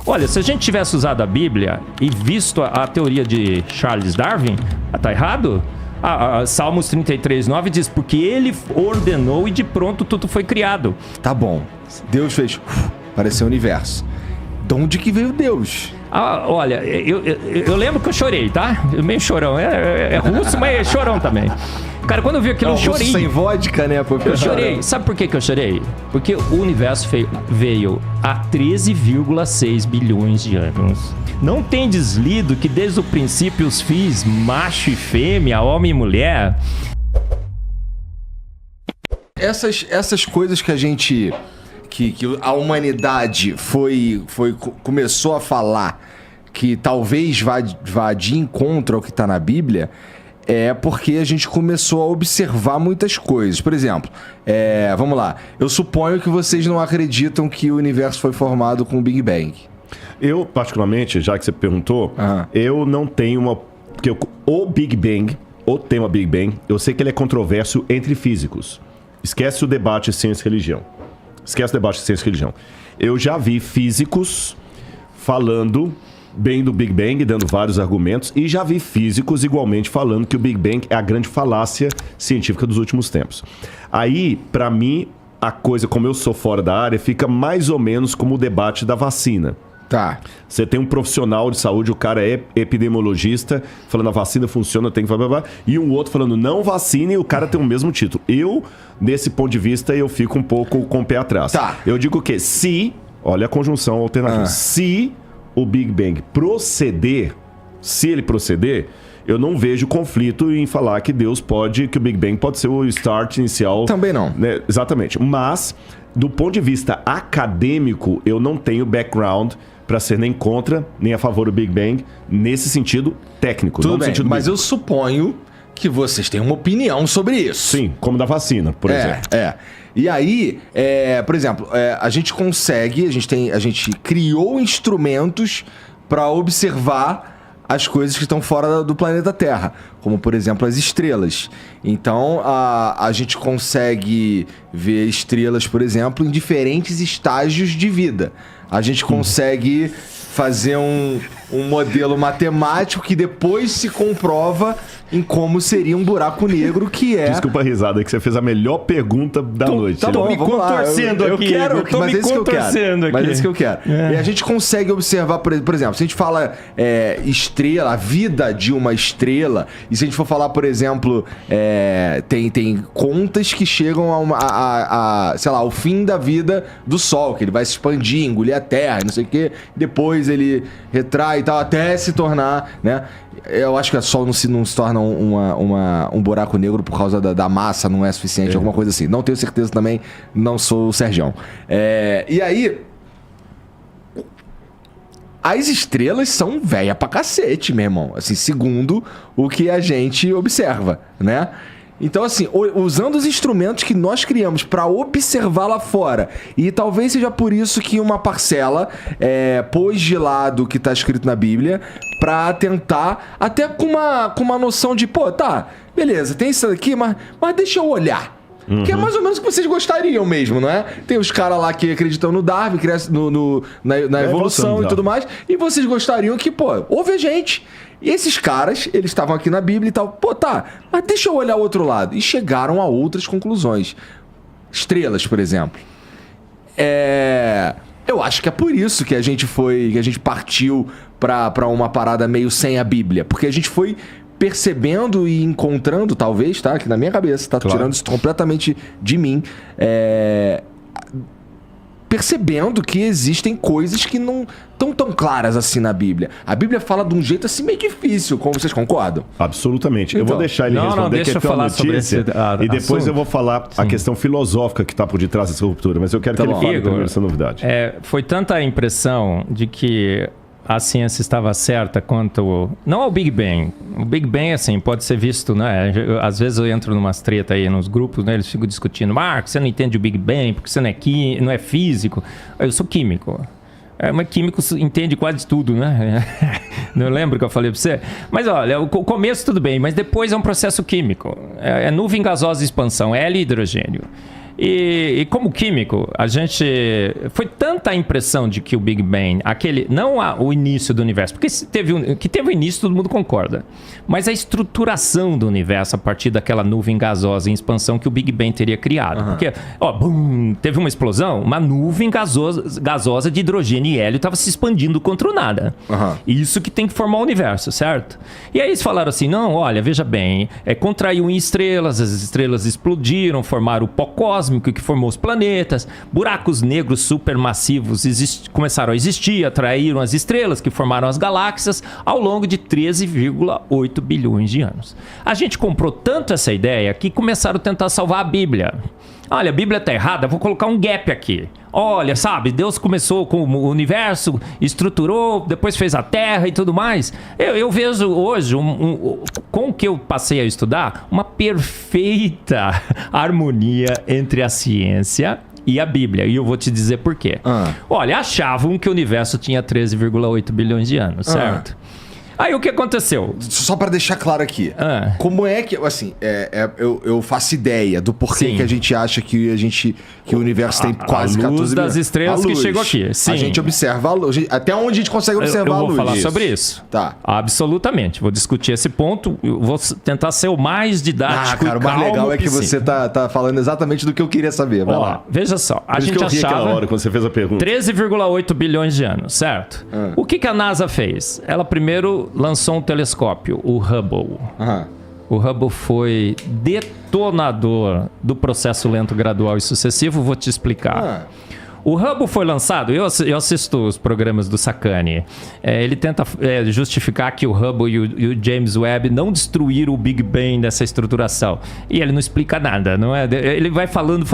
Olha, se a gente tivesse usado a Bíblia e visto a teoria de Charles Darwin, tá errado? Salmos 33:9 diz, porque ele ordenou e de pronto tudo foi criado. Tá bom. Deus fez, apareceu o universo. De onde que veio Deus? Olha, eu lembro que eu chorei, tá? Meio chorão. É russo, mas é chorão também. Cara, quando eu vi aquilo, eu chorei. Sem vodka, né? Eu chorei. Sabe por que eu chorei? Porque o universo veio há 13,6 bilhões de anos. Não tendes lido que desde o princípio os fiz macho e fêmea, homem e mulher? Essas coisas que a gente... Que a humanidade começou a falar que talvez vá de encontro ao que está na Bíblia, é porque a gente começou a observar muitas coisas. Por exemplo, vamos lá, eu suponho que vocês não acreditam que o universo foi formado com o Big Bang. Eu, particularmente, já que você perguntou, eu não tenho uma... Porque o Big Bang, o tema Big Bang, eu sei que ele é controverso entre físicos. Esquece o debate ciência e religião. Esquece o debate de ciência e religião. Eu já vi físicos falando bem do Big Bang, dando vários argumentos, e já vi físicos igualmente falando que o Big Bang é a grande falácia científica dos últimos tempos. Aí, pra mim, a coisa, como eu sou fora da área, fica mais ou menos como o debate da vacina. Tá. Você tem um profissional de saúde, o cara é epidemiologista, falando a vacina funciona, tem que... E um outro falando não vacina e o cara tem o mesmo título. Eu, nesse ponto de vista, eu fico um pouco com o pé atrás. Tá. Eu digo que olha a conjunção alternativa, se o Big Bang proceder, se ele proceder, eu não vejo conflito em falar que que o Big Bang pode ser o start inicial. Também não. Né? Exatamente. Mas, do ponto de vista acadêmico, eu não tenho background para ser nem contra, nem a favor do Big Bang, nesse sentido técnico. Tudo não bem, no sentido mas eu suponho que vocês têm uma opinião sobre isso. Sim, como da vacina, por exemplo. E aí, por exemplo, a gente consegue, a gente criou instrumentos para observar as coisas que estão fora do planeta Terra, como, por exemplo, as estrelas. Então, a gente consegue ver estrelas, por exemplo, em diferentes estágios de vida. A gente consegue fazer um modelo matemático que depois se comprova em como seria um buraco negro, que é... Desculpa a risada, que você fez a melhor pergunta da noite. Tá bom, me contorcendo aqui. Eu quero, mas é isso que eu quero. Mas é isso que eu quero. E a gente consegue observar, por exemplo, se a gente fala estrela, a vida de uma estrela, e se a gente for falar, por exemplo, tem contas que chegam sei lá, ao fim da vida do Sol, que ele vai se expandir, engolir a Terra, não sei o quê, depois ele retrai e tal, até se tornar, né? Eu acho que o Sol não se torna um buraco negro por causa da massa, não é suficiente, alguma coisa assim. Não tenho certeza também, não sou o Sergião. E aí, as estrelas são velha pra cacete, meu irmão. Assim, segundo o que a gente observa, né? Então, assim, usando os instrumentos que nós criamos para observar lá fora, e talvez seja por isso que uma parcela pôs de lado o que está escrito na Bíblia, para tentar, até com uma noção de, pô, tá, beleza, tem isso aqui, mas deixa eu olhar. Que é mais ou menos o que vocês gostariam mesmo, não é? Tem os caras lá que acreditam no Darwin, na evolução e tudo mais, e vocês gostariam que, pô, ouve a gente. E esses caras, eles estavam aqui na Bíblia e tal, pô, tá, mas deixa eu olhar o outro lado. E chegaram a outras conclusões. Estrelas, por exemplo. Eu acho que é por isso que a gente partiu pra uma parada meio sem a Bíblia, porque a gente foi percebendo e encontrando, talvez, tá? Aqui na minha cabeça, tá? Claro. Tirando isso completamente de mim. Percebendo que existem coisas que não estão tão claras assim na Bíblia. A Bíblia fala de um jeito assim meio difícil, como vocês concordam? Absolutamente. Então, eu vou deixar ele responder que é uma notícia, e depois assunto. Eu vou falar a questão filosófica que está por detrás dessa ruptura, mas eu quero que ele fale primeiro essa novidade. Foi tanta a impressão de que a ciência estava certa quanto... Não ao Big Bang. O Big Bang, assim, pode ser visto, né? Às vezes eu entro numas treta aí nos grupos, né? Eles ficam discutindo. Marcos, você não entende o Big Bang porque você não é físico. Eu sou químico. Mas químico entende quase tudo, né? Não lembro que eu falei pra você? Mas olha, o começo tudo bem, mas depois é um processo químico. É nuvem gasosa de expansão, hélio e hidrogênio. E como químico, a gente... Foi tanta a impressão de que o Big Bang, não o início do universo, porque que teve o início, todo mundo concorda. Mas a estruturação do universo a partir daquela nuvem gasosa em expansão que o Big Bang teria criado. Porque, teve uma explosão, uma nuvem gasosa de hidrogênio e hélio estava se expandindo contra o nada. Isso que tem que formar o universo, certo? E aí eles falaram assim, não, olha, veja bem, contraiu em estrelas, as estrelas explodiram, formaram o pó cósmico que formou os planetas, buracos negros supermassivos começaram a existir, atraíram as estrelas que formaram as galáxias ao longo de 13,8 bilhões de anos. A gente comprou tanto essa ideia que começaram a tentar salvar a Bíblia. Olha, a Bíblia está errada, vou colocar um gap aqui. Olha, sabe, Deus começou com o universo, estruturou, depois fez a Terra e tudo mais. Eu vejo hoje, com o que eu passei a estudar, uma perfeita harmonia entre a ciência e a Bíblia. E eu vou te dizer por quê. Olha, achavam que o universo tinha 13,8 bilhões de anos, certo? Aí o que aconteceu? Só pra deixar claro aqui. Como é que... Assim, eu faço ideia do porquê que a gente acha que o universo tem quase 14 bilhões. A luz das estrelas que chegou aqui. Sim. A gente observa a luz. Até onde a gente consegue observar a luz. Eu vou falar sobre isso. Tá. Absolutamente. Vou discutir esse ponto. Eu vou tentar ser o mais didático. Cara, o mais legal é que você tá falando exatamente do que eu queria saber. Vai lá. Veja só. A gente achava... aquela hora quando você fez a pergunta. 13,8 bilhões de anos, certo? O que a NASA fez? Ela primeiro lançou um telescópio, o Hubble. O Hubble foi detonador do processo lento, gradual e sucessivo. Vou te explicar. O Hubble foi lançado, eu assisto os programas do Sacani. Ele tenta justificar que o Hubble e o James Webb não destruíram o Big Bang dessa estruturação. E ele não explica nada, não é? Ele vai falando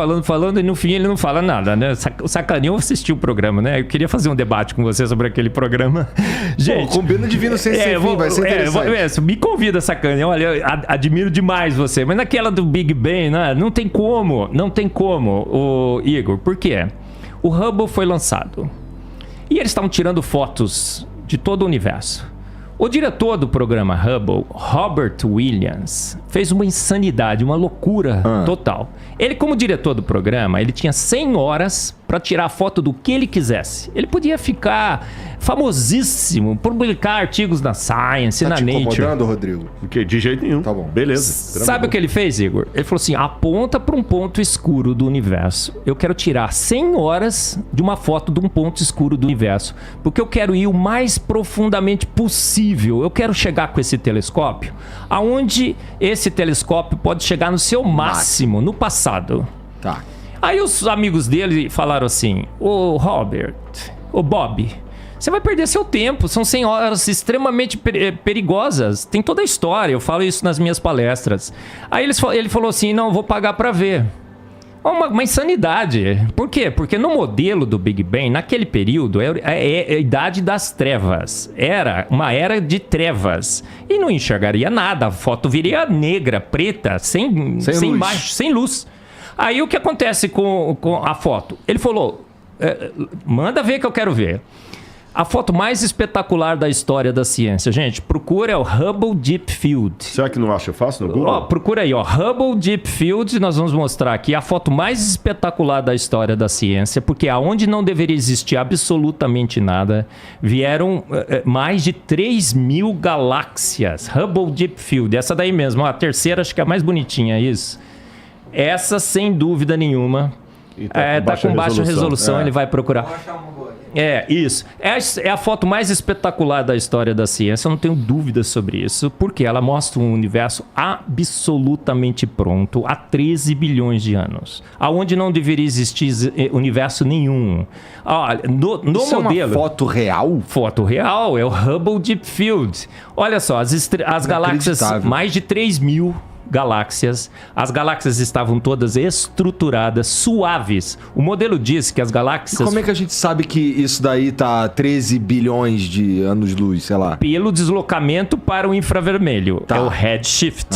e no fim ele não fala nada, né? O Sacani, eu assisti o programa, né? Eu queria fazer um debate com você sobre aquele programa. Gente, combina Divino sem fim, vai ser interessante. Me convida, Sacani. Olha, eu admiro demais você. Mas naquela do Big Bang, né? Não tem como, o Igor. Por quê? O Hubble foi lançado e eles estavam tirando fotos de todo o universo. O diretor do programa Hubble, Robert Williams, fez uma insanidade, uma loucura total. Ele, como diretor do programa, ele tinha 100 horas para tirar a foto do que ele quisesse. Ele podia ficar famosíssimo, publicar artigos na Science, na Nature. Tá te incomodando, Rodrigo? De jeito nenhum. Tá bom. Beleza. Sabe o que ele fez, Igor? Ele falou assim, aponta para um ponto escuro do universo. Eu quero tirar 100 horas de uma foto de um ponto escuro do universo, porque eu quero ir o mais profundamente possível. Eu quero chegar com esse telescópio aonde esse telescópio pode chegar no seu máximo, no passado. Tá. Aí os amigos dele falaram assim, ô Robert, ô Bob, você vai perder seu tempo, são 100 horas extremamente perigosas, tem toda a história, eu falo isso nas minhas palestras. Aí ele falou assim, não, vou pagar para ver. Uma insanidade. Por quê? Porque no modelo do Big Bang, naquele período, é a idade das trevas. Era uma era de trevas. E não enxergaria nada. A foto viria negra, preta, sem imagem, sem luz. Aí o que acontece com a foto? Ele falou, manda ver que eu quero ver. A foto mais espetacular da história da ciência. Gente, procura o Hubble Deep Field. Será que não acha fácil no Google? Procura aí, Hubble Deep Field. Nós vamos mostrar aqui a foto mais espetacular da história da ciência, porque aonde não deveria existir absolutamente nada, vieram mais de 3.000 galáxias. Hubble Deep Field, essa daí mesmo, a terceira acho que é a mais bonitinha, isso. Essa, sem dúvida nenhuma, tá com baixa resolução, ele vai procurar. Vou achar uma boa. Isso. É a foto mais espetacular da história da ciência, eu não tenho dúvidas sobre isso, porque ela mostra um universo absolutamente pronto há 13 bilhões de anos, aonde não deveria existir universo nenhum. Olha, no isso modelo... é uma foto real? Foto real, é o Hubble Deep Field. Olha só, as galáxias, mais de 3.000 galáxias. As galáxias estavam todas estruturadas, suaves. O modelo diz que as galáxias... E como é que a gente sabe que isso daí tá 13 bilhões de anos-luz, sei lá? Pelo deslocamento para o infravermelho. Tá. É o redshift.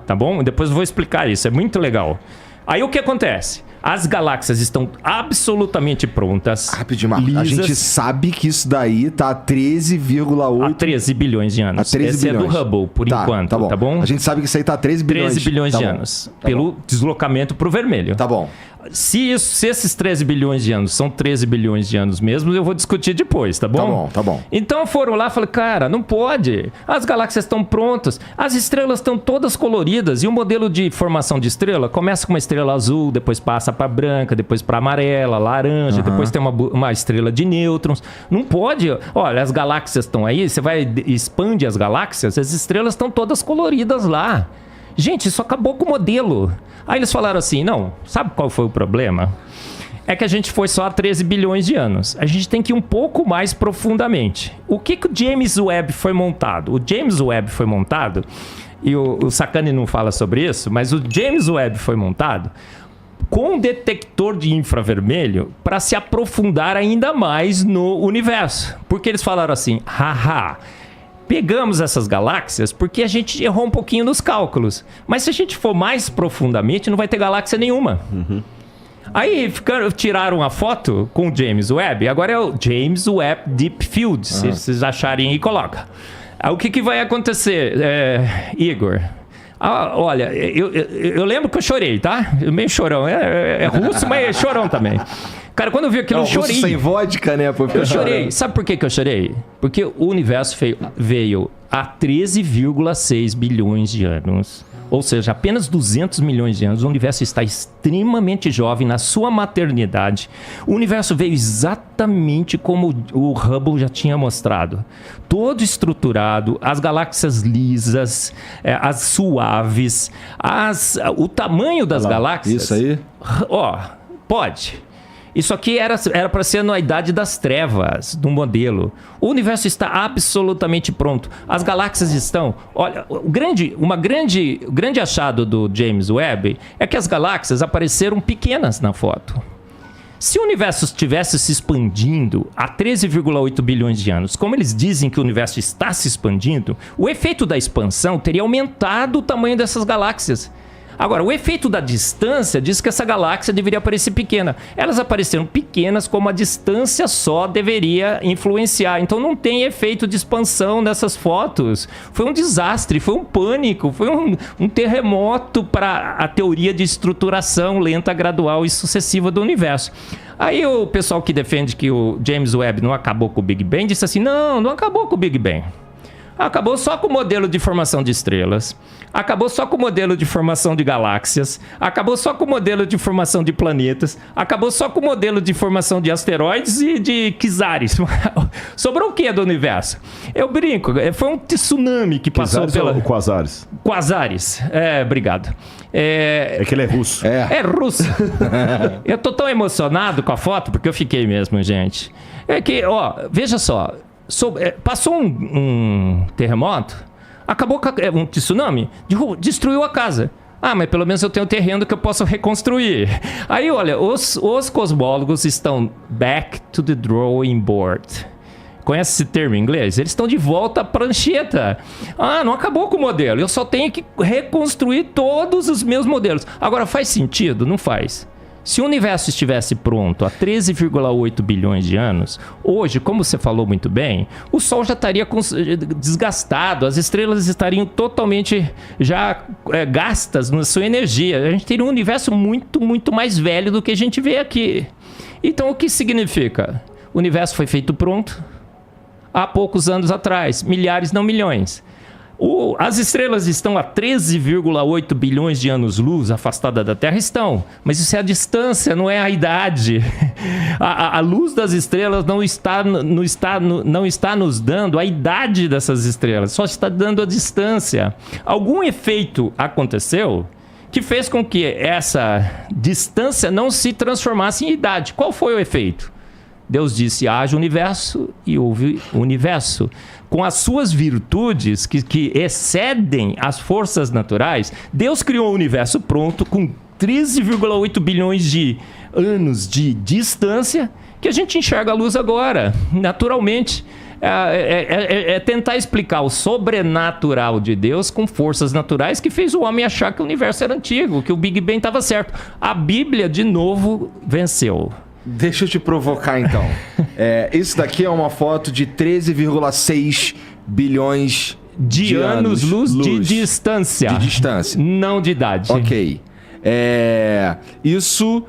Tá bom? Depois eu vou explicar isso. É muito legal. Aí o que acontece? As galáxias estão absolutamente prontas. Rapidinho, Marcos. A gente sabe que isso daí tá a 13,8... A 13 bilhões de anos. A 13 Esse bilhões. É do Hubble, por enquanto. Tá bom? A gente sabe que isso aí tá a 13 bilhões. 13 bilhões de anos. Pelo deslocamento pro vermelho. Tá bom. Se esses 13 bilhões de anos são 13 bilhões de anos mesmo, eu vou discutir depois, tá bom? Tá bom. Então foram lá e falaram, cara, não pode. As galáxias estão prontas, as estrelas estão todas coloridas e o modelo de formação de estrela começa com uma estrela azul, depois passa para branca, depois para amarela, laranja, depois tem uma estrela de nêutrons. Não pode. Olha, as galáxias estão aí, você expande as galáxias, as estrelas estão todas coloridas lá. Gente, isso acabou com o modelo. Aí eles falaram assim, não, sabe qual foi o problema? É que a gente foi só há 13 bilhões de anos. A gente tem que ir um pouco mais profundamente. O que o James Webb foi montado? O James Webb foi montado, e o Sacani não fala sobre isso, mas o James Webb foi montado com um detector de infravermelho para se aprofundar ainda mais no universo. Porque eles falaram assim, pegamos essas galáxias porque a gente errou um pouquinho nos cálculos. Mas se a gente for mais profundamente, não vai ter galáxia nenhuma. Aí tiraram a foto com o James Webb. Agora é o James Webb Deep Field. Se vocês acharem aí, coloca. O que vai acontecer, Igor? Olha, eu lembro que eu chorei, tá? Meio chorão. É russo, mas é chorão também. Cara, quando eu vi aquilo, eu chorei. Sem vodka, né? Eu chorei. Sabe por que eu chorei? Porque o universo veio há 13,6 bilhões de anos. Ou seja, apenas 200 milhões de anos. O universo está extremamente jovem na sua maternidade. O universo veio exatamente como o Hubble já tinha mostrado. Todo estruturado, as galáxias lisas, as suaves, o tamanho das galáxias... Isso aí? Pode... Isso aqui era para ser na idade das trevas, do modelo. O universo está absolutamente pronto. As galáxias estão... Olha, o grande achado do James Webb é que as galáxias apareceram pequenas na foto. Se o universo estivesse se expandindo há 13,8 bilhões de anos, como eles dizem que o universo está se expandindo, o efeito da expansão teria aumentado o tamanho dessas galáxias. Agora, o efeito da distância diz que essa galáxia deveria aparecer pequena. Elas apareceram pequenas como a distância só deveria influenciar. Então não tem efeito de expansão nessas fotos. Foi um desastre, foi um pânico, foi um terremoto para a teoria de estruturação lenta, gradual e sucessiva do universo. Aí o pessoal que defende que o James Webb não acabou com o Big Bang disse assim, não acabou com o Big Bang. Acabou só com o modelo de formação de estrelas, acabou só com o modelo de formação de galáxias, acabou só com o modelo de formação de planetas, acabou só com o modelo de formação de asteroides e de quizares. Sobrou o que do universo? Eu brinco, foi um tsunami que passou pela... Quasares. Quasares, obrigado. É que ele é russo. É russo. Eu tô tão emocionado com a foto, porque eu fiquei mesmo, gente. É que, veja só... Passou um terremoto, acabou um tsunami, destruiu a casa. Mas pelo menos eu tenho um terreno que eu posso reconstruir. Aí, olha, os cosmólogos estão back to the drawing board. Conhece esse termo em inglês? Eles estão de volta à prancheta. Não acabou com o modelo. Eu só tenho que reconstruir todos os meus modelos. Agora, faz sentido? Não faz. Se o universo estivesse pronto há 13,8 bilhões de anos, hoje, como você falou muito bem, o Sol já estaria desgastado, as estrelas estariam totalmente já gastas na sua energia. A gente teria um universo muito, muito mais velho do que a gente vê aqui. Então, o que significa? O universo foi feito pronto há poucos anos atrás, milhares, não milhões. As estrelas estão a 13,8 bilhões de anos-luz afastadas da Terra? Estão, mas isso é a distância, não é a idade. A luz das estrelas não está nos dando a idade dessas estrelas, só está dando a distância. Algum efeito aconteceu que fez com que essa distância não se transformasse em idade. Qual foi o efeito? Deus disse, haja universo, e houve universo. Com as suas virtudes que excedem as forças naturais, Deus criou um universo pronto com 13,8 bilhões de anos de distância que a gente enxerga a luz agora, naturalmente. É tentar explicar o sobrenatural de Deus com forças naturais que fez o homem achar que o universo era antigo, que o Big Bang estava certo. A Bíblia, de novo, venceu. Deixa eu te provocar, então. Isso daqui é uma foto de 13,6 bilhões de anos-luz de distância. De distância. Não de idade. Ok. Isso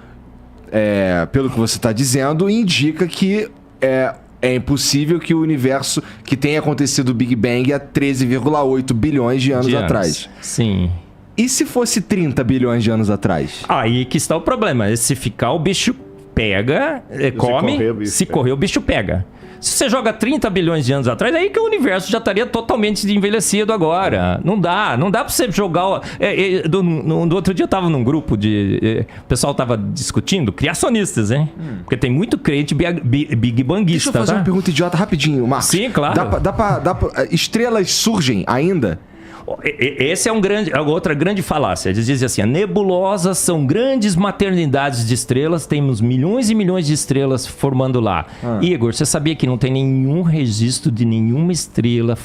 pelo que você está dizendo, indica que é impossível que o universo que tenha acontecido o Big Bang há 13,8 bilhões de anos atrás. Sim. E se fosse 30 bilhões de anos atrás? Aí que está o problema. Se ficar, o bicho pega, come, se correr, o bicho pega. Se você joga 30 bilhões de anos atrás, aí que o universo já estaria totalmente envelhecido agora. Não dá pra você jogar... No outro dia eu tava num grupo de... o pessoal tava discutindo, criacionistas, hein? Porque tem muito crente big banguista. Deixa eu fazer uma pergunta idiota rapidinho, Marcos. Sim, claro. Estrelas surgem ainda? Esse é outra grande falácia. Eles dizem assim, nebulosas são grandes maternidades de estrelas, temos milhões e milhões de estrelas formando lá. Igor, você sabia que não tem nenhum registro de nenhuma estrela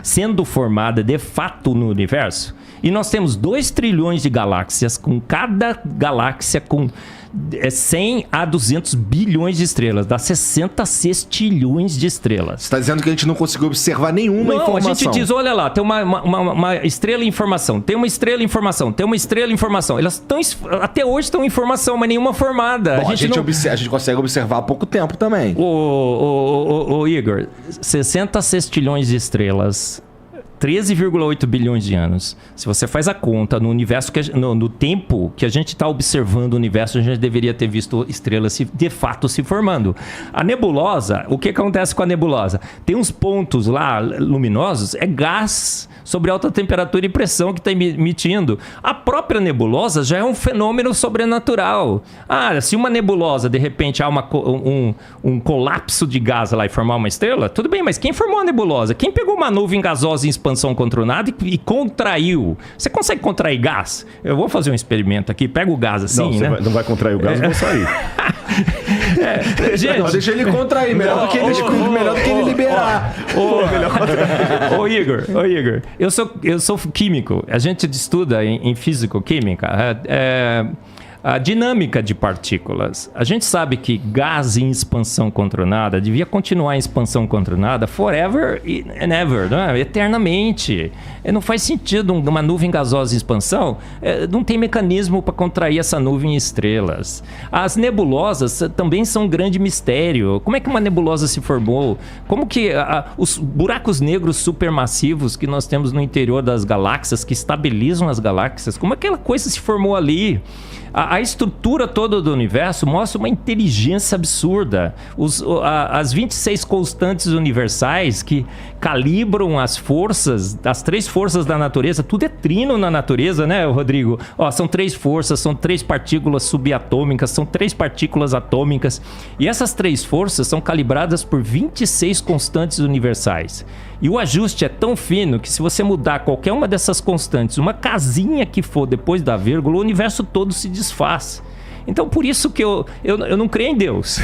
sendo formada de fato no universo? E nós temos 2 trilhões de galáxias, com cada galáxia com 100 a 200 bilhões de estrelas. Dá 60 sextilhões de estrelas. Você está dizendo que a gente não conseguiu observar nenhuma informação. A gente diz, olha lá, tem uma estrela em formação, tem uma estrela em formação, tem uma estrela em formação. Elas estão, até hoje estão em formação, mas nenhuma formada. Bom, a gente consegue observar há pouco tempo também. Ô Igor, 60 sextilhões de estrelas... 13,8 bilhões de anos. Se você faz a conta no universo, no tempo que a gente está observando o universo, a gente deveria ter visto estrelas de fato se formando. A nebulosa, o que acontece com a nebulosa? Tem uns pontos lá luminosos, é gás sobre alta temperatura e pressão que está emitindo. A própria nebulosa já é um fenômeno sobrenatural. Se uma nebulosa, de repente, há um colapso de gás lá e formar uma estrela, tudo bem, mas quem formou a nebulosa? Quem pegou uma nuvem gasosa em expansão controlada e contraiu? Você consegue contrair gás? Eu vou fazer um experimento aqui, pega o gás assim, não, né? Não vai contrair o gás, eu vou sair. Gente, deixa ele contrair, melhor do que ele liberar. Ô Igor, eu sou químico. A gente estuda em físico-química a dinâmica de partículas. A gente sabe que gás em expansão controlada devia continuar em expansão controlada forever and ever, né? Eternamente. Não faz sentido uma nuvem gasosa em expansão, não tem mecanismo para contrair essa nuvem em estrelas. As nebulosas também são um grande mistério. Como é que uma nebulosa se formou? Como que os buracos negros supermassivos que nós temos no interior das galáxias, que estabilizam as galáxias, como aquela coisa se formou ali? A estrutura toda do universo mostra uma inteligência absurda. As 26 constantes universais que calibram as forças, as 3 forças da natureza, tudo é trino na natureza, né, Rodrigo? São 3 forças, são 3 partículas subatômicas, são 3 partículas atômicas. E essas 3 forças são calibradas por 26 constantes universais. E o ajuste é tão fino que se você mudar qualquer uma dessas constantes, uma casinha que for depois da vírgula, o universo todo se desfaz. Então, por isso que eu não creio em Deus.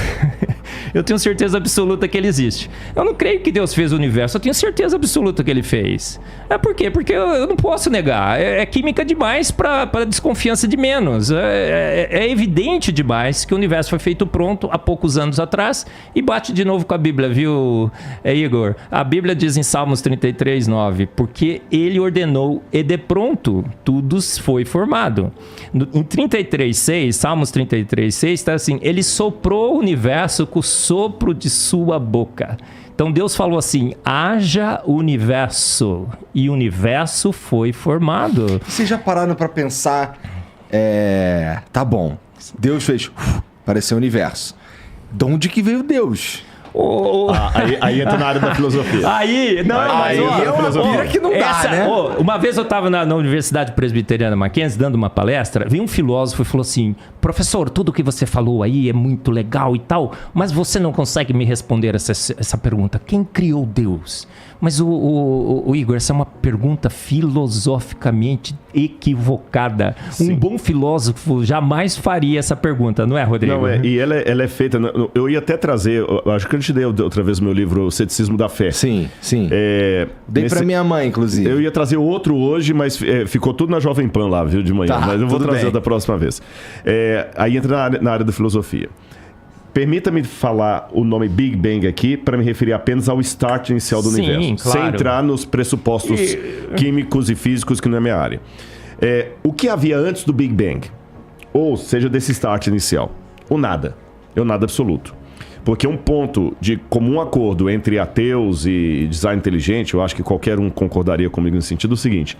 Eu tenho certeza absoluta que ele existe. Eu não creio que Deus fez o universo, eu tenho certeza absoluta que ele fez. Por quê? Porque eu não posso negar. É química demais para desconfiança de menos. É evidente demais que o universo foi feito pronto há poucos anos atrás e bate de novo com a Bíblia, viu, Igor? A Bíblia diz em Salmos 33:9, porque ele ordenou e de pronto tudo foi formado. Em 33:6, Salmos 33:6 está assim, ele soprou o universo com o sopro de sua boca. Então Deus falou assim, haja universo, e o universo foi formado. Vocês já pararam para pensar, tá bom, Deus fez, apareceu o universo. De onde que veio Deus? Aí entra na área da filosofia. Aí que não dá, né? Uma vez eu estava na Universidade Presbiteriana Mackenzie dando uma palestra, veio um filósofo e falou assim, professor, tudo que você falou aí é muito legal e tal, mas você não consegue me responder essa pergunta. Quem criou Deus? Mas o Igor, essa é uma pergunta filosoficamente equivocada. Sim. Um bom filósofo jamais faria essa pergunta, não é, Rodrigo? Não, e ela é feita... Eu ia até trazer... Acho que eu te dei outra vez o meu livro, O Ceticismo da Fé. Sim. Dei pra minha mãe, inclusive. Eu ia trazer outro hoje, mas ficou tudo na Jovem Pan lá, viu, de manhã. Mas eu vou trazer da próxima vez. Aí entra na área da filosofia. Permita-me falar o nome Big Bang aqui para me referir apenas ao start inicial do universo. Claro. Sem entrar nos pressupostos químicos e físicos que não é minha área. O que havia antes do Big Bang? ou seja, desse start inicial. O nada. É o nada absoluto. Porque um ponto de comum acordo entre ateus e design inteligente, eu acho que qualquer um concordaria comigo nesse sentido, é o seguinte: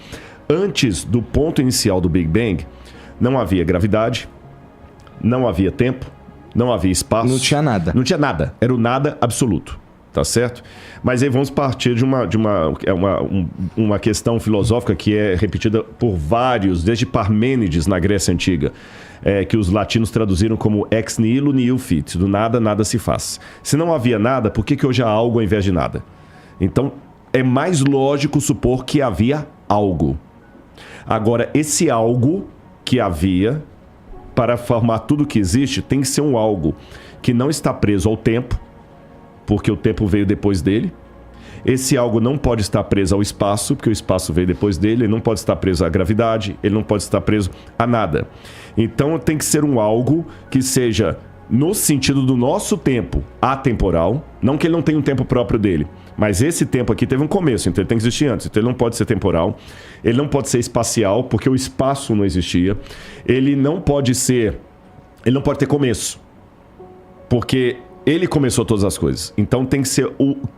antes do ponto inicial do Big Bang, não havia gravidade, não havia tempo, não havia espaço. Não tinha nada. Não tinha nada. Era o nada absoluto. Tá certo? Mas aí vamos partir de uma questão filosófica que é repetida por vários, desde Parmênides na Grécia Antiga, que os latinos traduziram como ex nihilo nihil fit, do nada, nada se faz. Se não havia nada, por que hoje há algo ao invés de nada? Então, é mais lógico supor que havia algo. Agora, esse algo que havia, para formar tudo que existe, tem que ser um algo que não está preso ao tempo, porque o tempo veio depois dele. Esse algo não pode estar preso ao espaço, porque o espaço veio depois dele. Ele não pode estar preso à gravidade, ele não pode estar preso a nada. Então tem que ser um algo que seja, no sentido do nosso tempo, atemporal. Não que ele não tenha um tempo próprio dele, mas esse tempo aqui teve um começo, então ele tem que existir antes. Então ele não pode ser temporal, ele não pode ser espacial, porque o espaço não existia. Ele não pode ter começo, porque ele começou todas as coisas. Então tem que ser,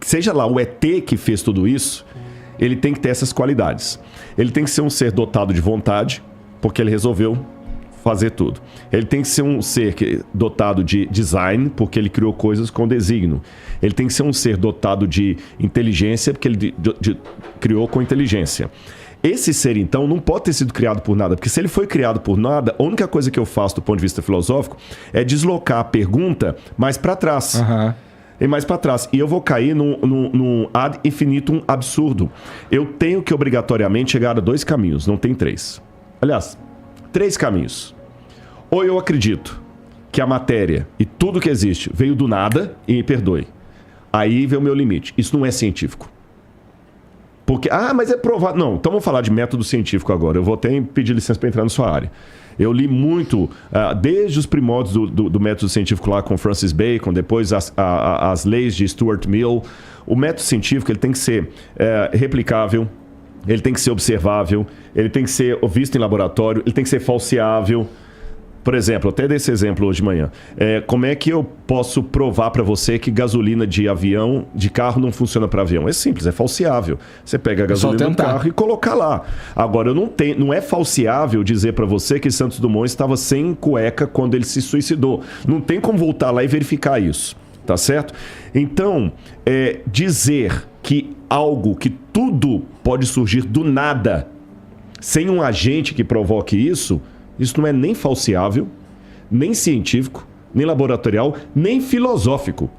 seja lá o ET que fez tudo isso, ele tem que ter essas qualidades. Ele tem que ser um ser dotado de vontade, porque ele resolveu fazer tudo. Ele tem que ser um ser dotado de design, porque ele criou coisas com desígnio. Ele tem que ser um ser dotado de inteligência, porque ele criou com inteligência. Esse ser, então, não pode ter sido criado por nada, porque se ele foi criado por nada, a única coisa que eu faço do ponto de vista filosófico é deslocar a pergunta mais para trás. Uhum. E mais para trás. E eu vou cair num ad infinitum absurdo. Eu tenho que obrigatoriamente chegar a 2 caminhos, não tem 3. Aliás, 3 caminhos. Ou eu acredito que a matéria e tudo que existe veio do nada, e me perdoe. Aí vem o meu limite. Isso não é científico. Porque, mas é provado. Não, então vamos falar de método científico agora. Eu vou até pedir licença para entrar na sua área. Eu li muito, desde os primórdios do método científico lá com Francis Bacon, depois as leis de Stuart Mill. O método científico ele tem que ser replicável, ele tem que ser observável, ele tem que ser visto em laboratório, ele tem que ser falseável. Por exemplo, até dei esse exemplo hoje de manhã. Como é que eu posso provar para você que gasolina de carro não funciona para avião? É simples, é falseável. Você pega a gasolina do carro e colocar lá. Agora, não é falseável dizer para você que Santos Dumont estava sem cueca quando ele se suicidou. Não tem como voltar lá e verificar isso. Tá certo? Então, dizer que que tudo pode surgir do nada, sem um agente que provoque isso não é nem falseável, nem científico, nem laboratorial, nem filosófico.